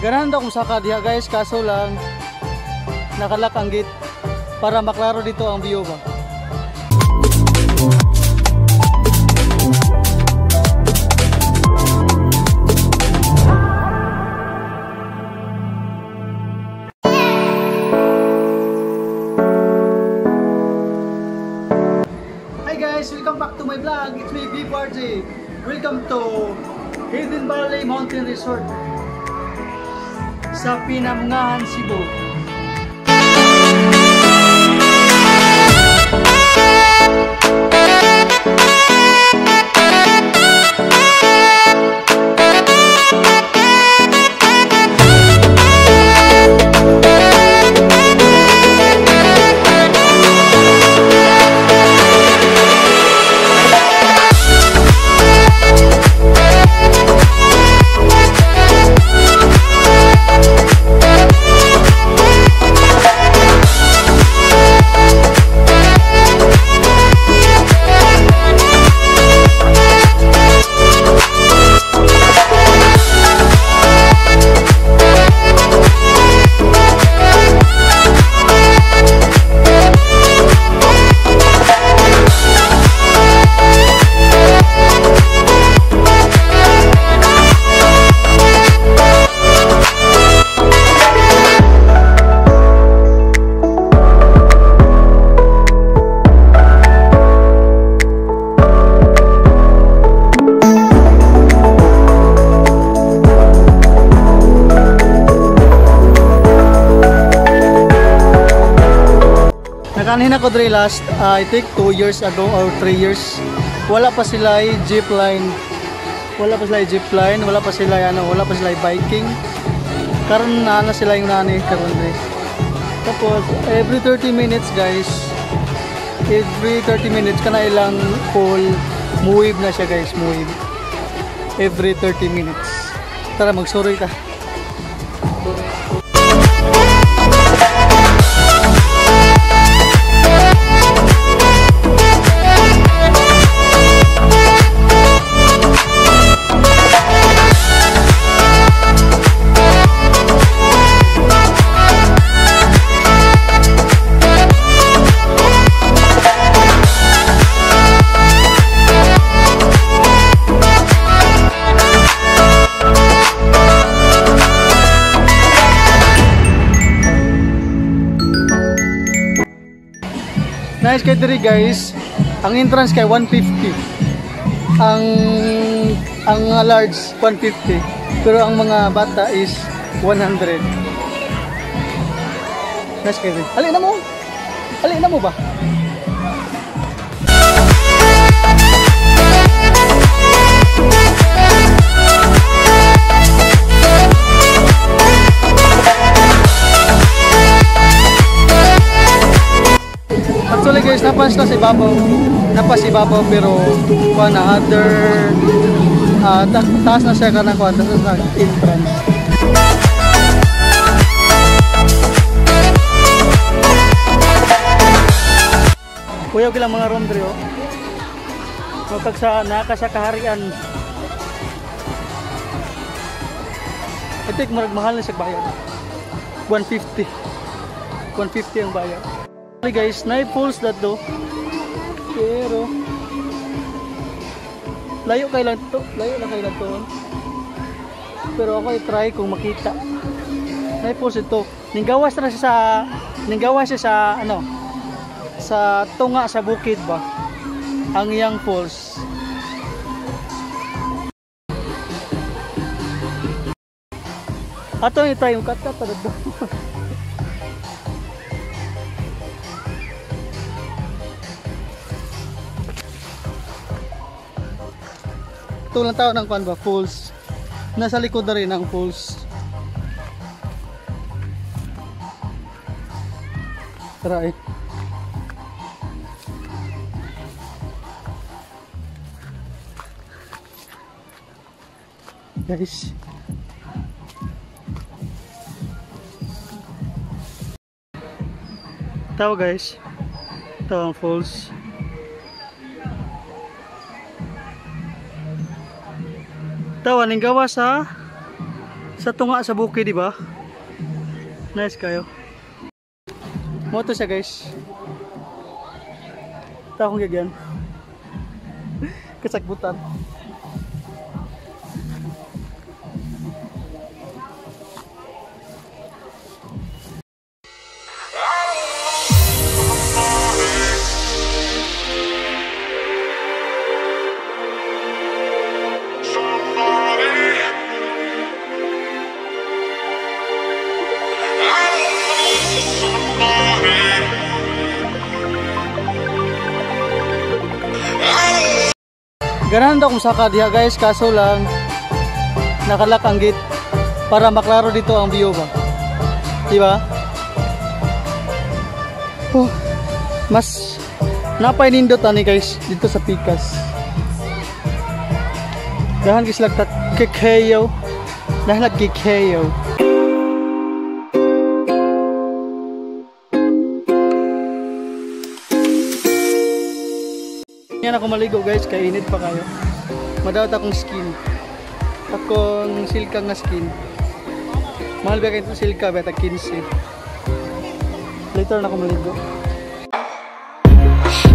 Ganahan daw kung saka diha guys, kaso lang nakalak ang gate para maklaro dito ang view ba. Hi guys, welcome back to my vlog. It's me, B4J. Welcome to Hidden Valley Mountain Resort sa Pinamungahan, Cebu. Kanina ko dre last, I think 2 years ago or 3 years. Wala pa sila jeep line. Wala pa sila jeep line, wala pa sila wala pa sila biking. Karon na sila yung nani karon dre. Tapos every 30 minutes guys. Every 30 minutes kana ilang pool muwib na siya guys, muwib. Every 30 minutes. Tara magsuroy ta. Nice kay diri guys. Ang entrance kay 150. Ang large 150. Pero ang mga bata is 100. Nice kay diri. Ali na mo. Ali na mo ba? Actually guys, napas na si Babaw pero kuan na other taas na siya kanang kuan sa entrance. Kuyaw kilang mga room dre oh. Magkag sa naka sa kaharian. I think mahal na siya bayad. 150. 150 ang bayad. Guys, na-pulse na to. Pero layo kay lang to, layo na kay lang to. Pero ako i-try kung makita. Na-pulse ito. Ninggawas na siya sa sa tunga sa bukid ba. Ang yang falls. Ato i-try yung kat-kat pa dito. Ito lang tao ng kuan ba, falls. Nasa likod na rin ang falls. Try. Guys. Tao guys. Ito ang falls. Tawa ning gawa sa Sa tunga sa bukid, di ba? Nice kayo. Mo to siya, guys. Takong gagyan. Kasagbutan. Ganahan daw kung saka diha guys, kaso lang nakalak ang gate para maklaro dito ang view ba, diba? Oh, mas napainindot ani guys dito sa Pikas. Dahan guys lang kikayaw, dahan lang kikayaw. Yan ako maligo guys, kay init pa kayo. Madawat akong skin. Akong silka nga skin. Mahal ba kayo silka, beta 15. Later na ako maligo.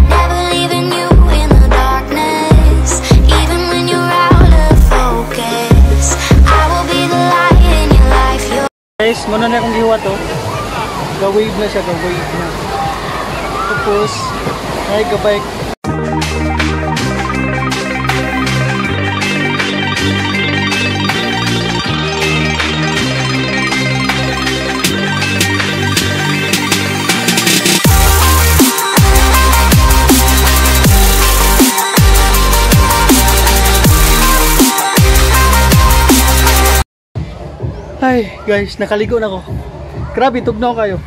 Never leaving you in the darkness, even when you're out of focus. I will be the light in your life. Guys, muna na akong giwa to. Ga-wave na siya, ga-wave na. Tapos, ay ga-bike. Ay guys, nakaligo na ako. Grabe, tugnaw kayo.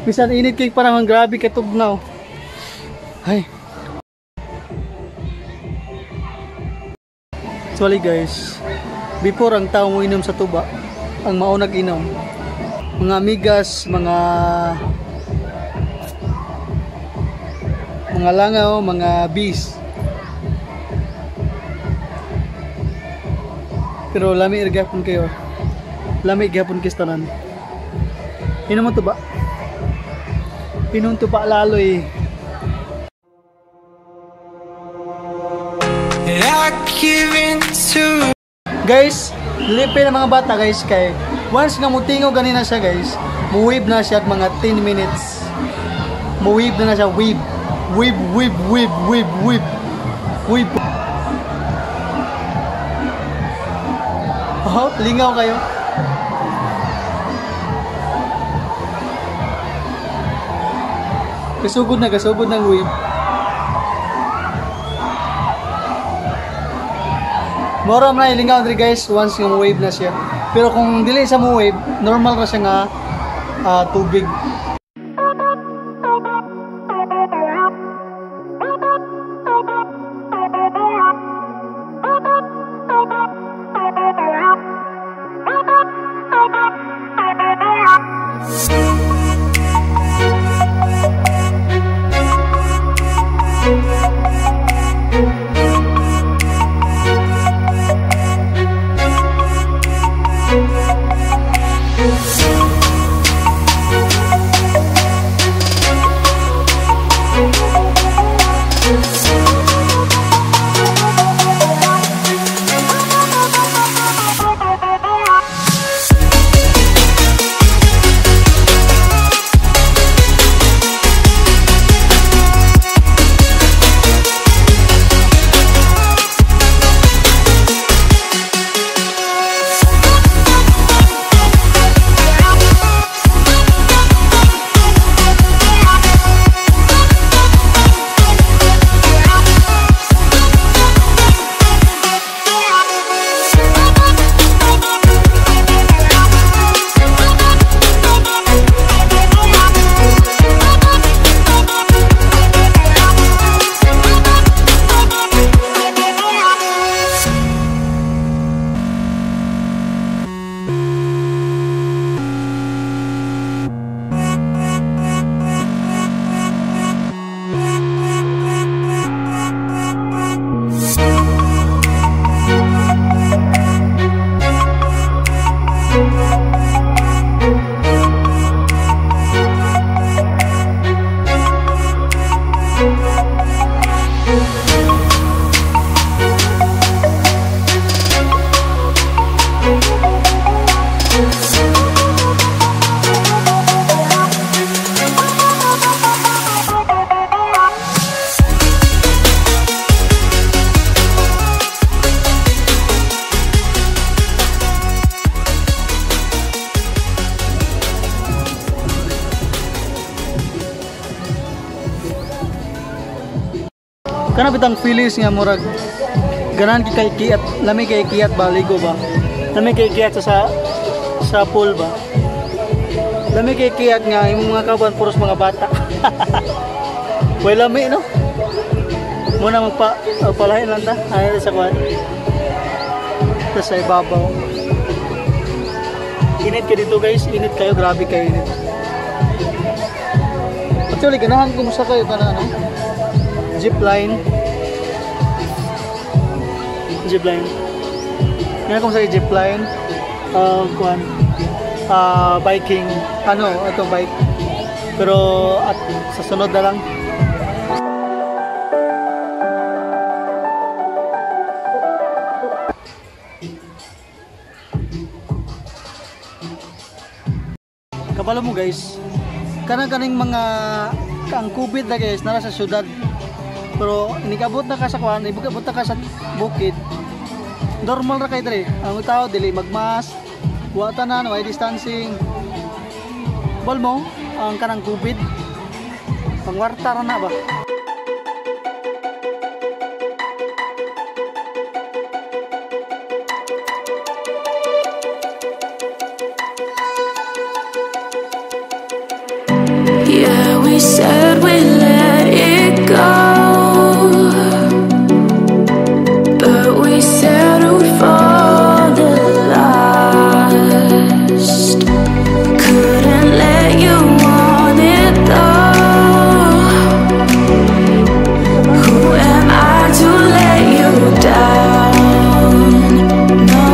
Bisan init kay parang grabe kay tugnaw. Ay. Actually guys, before ang tao mo inom sa tuba, ang maunag inom, mga migas, mga langaw, mga bis. Pero lami irgapon kayo. Lamig gapon kistanan. Inom mo to ba? Inom to ba lalo eh. Guys, lipi ng mga bata guys kay once nga mutingo ganina siya guys, mu-wave na siya at mga 10 minutes. Mu-wave na siya, wave. Wave, wave, wave, wave, wave. Wave. Oh, lingaw kayo. Kasugod ng wave. Mora man ilingaw diri guys once yung wave na siya. Pero kung dili sa mo wave, normal ra siya nga tubig. Kana bitang feelings nga murag ganan kay kiat, lami kay kiat ba ligo ba? Lami kay kiat sa pool ba? Lami kay kiat nga imong mga kaban puros mga bata. Way lami no? Muna palahin lang ta. Ay sa kwan. Tas sa ibabaw. Init ka dito guys, init kayo, grabe kayo init. Actually, ganahan ko musta kayo kana ano? Zipline. Zipline. Ganahan ko musta kayo zipline. Kuan. Biking. Ano, ito bike. Pero at sa sunod na lang. Kabalo mo guys, kanang mga ang COVID na guys nara sa syudad. Pero inikabot na ka sa kwan, ibukabot na ka sa bukid. Normal ra kay dre. Ang tao dili magmask, wa tanan, way distancing. Bal mo ang kanang COVID. Pangwarta ra na ba? Yeah, we said we let it go, but we settled for the last. Couldn't let you want it though. Who am I to let you down? No,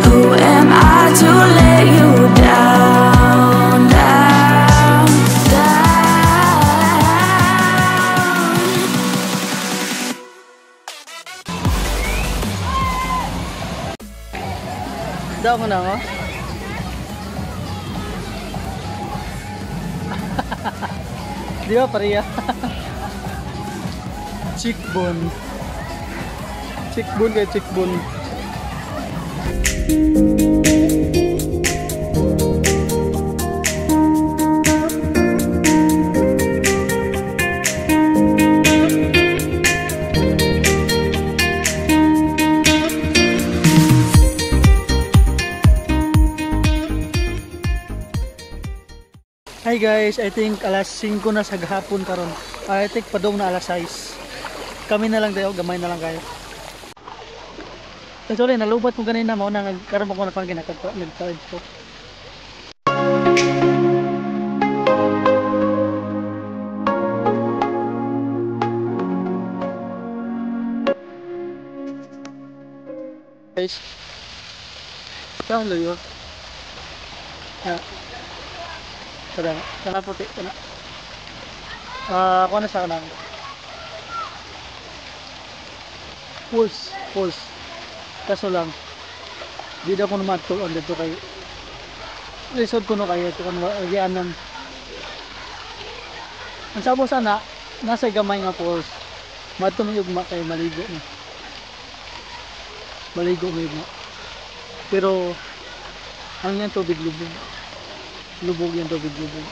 who am I to let you down? Daw mo na ako. Di ba pareha? Cheekbone. Cheekbone kay cheekbone. Hi guys, I think alas 5 na sa gahapon karon. I think padong na alas 6. Kami na lang tayo, gamay na lang kayo. Actually, nalubat ko ganina mo na karon ko na pang nagpa-edit ko. Guys. Kalo yo. Ya. Kada, kana puti kana. Ako na sa kanang. Pulse. Kaso lang di daw ko namatulon dito kay resort ko no kayo ito kan agian ng ang sabo sana nasa gamay nga pulse matumiyugma kay maligo mo pero ang yan tubig lubog yan tubig lubog.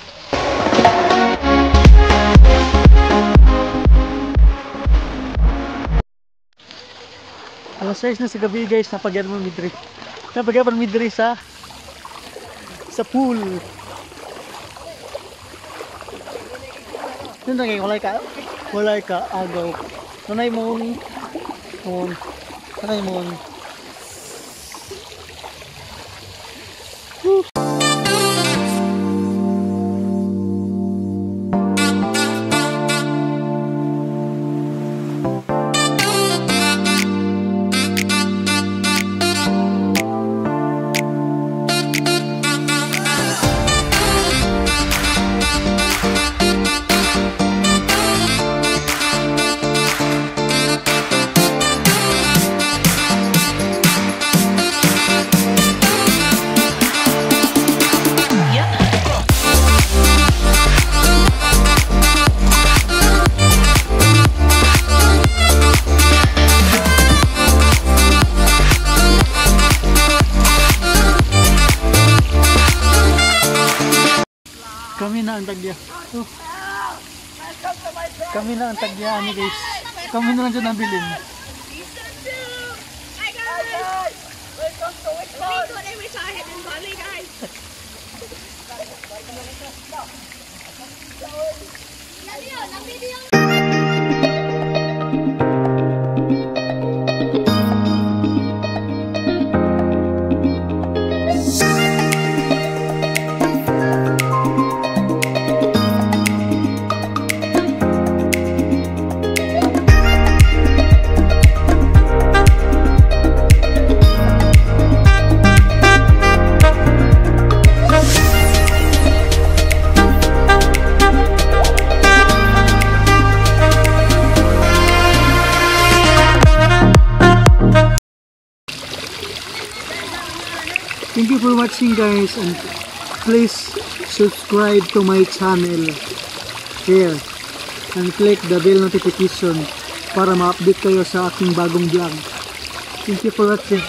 Alas 6 na sa gabi guys, napagyan mo midri sa pool. Yun na ngayon, walay ka agaw. Nanay mo kami na ang tagya. Kami na ang tagya ni guys. Kami na lang dyan nabilin. Hi guys! Welcome to Wicon! Dito na may sa Hidden Valley guys! Thank you for watching guys, and please subscribe to my channel here and click the bell notification para ma-update kayo sa aking bagong vlog. Thank you for watching.